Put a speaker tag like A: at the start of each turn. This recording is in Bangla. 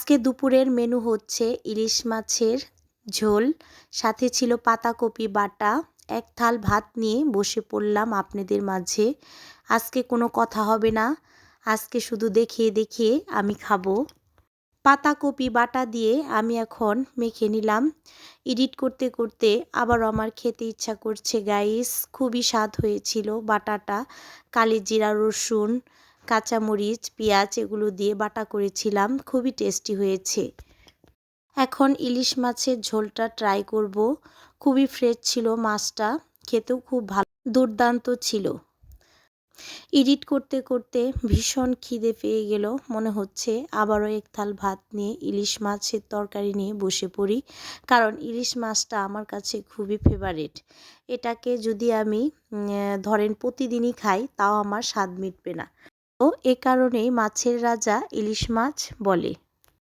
A: আজকে দুপুরের মেনু হচ্ছে ইলিশ মাছের ঝোল, সাথে ছিল পাতাকপি বাটা। এক থাল ভাত নিয়ে বসে পড়লাম আপনাদের মাঝে। আজকে কোনো কথা হবে না, আজকে শুধু দেখিয়ে দেখিয়ে আমি খাবো। পাতাকপি বাটা দিয়ে আমি এখন মেখে নিলাম। এডিট করতে করতে আবারও আমার খেতে ইচ্ছা করছে গাইস। খুবই স্বাদ হয়েছিল বাটাটা। কালিজিরা, রসুন, কাঁচামরিচ, পেঁয়াজ এগুলো দিয়ে বাটা করেছিলাম, খুবই টেস্টি হয়েছে। এখন ইলিশ মাছের ঝোলটা ট্রাই করব। খুবই ফ্রেশ ছিল মাছটা, খেতেও খুব ভালো, দুর্দান্ত ছিল। এডিট করতে করতে ভীষণ খিদে পেয়ে গেল, মনে হচ্ছে আবারও এক থাল ভাত নিয়ে ইলিশ মাছের তরকারি নিয়ে বসে পড়ি, কারণ ইলিশ মাছটা আমার কাছে খুবই ফেভারিট। এটাকে যদি আমি ধরেন প্রতিদিনই খাই তাও আমার স্বাদ মিটবে না। তো এ কারণেই মাছের রাজা ইলিশ মাছ বলে।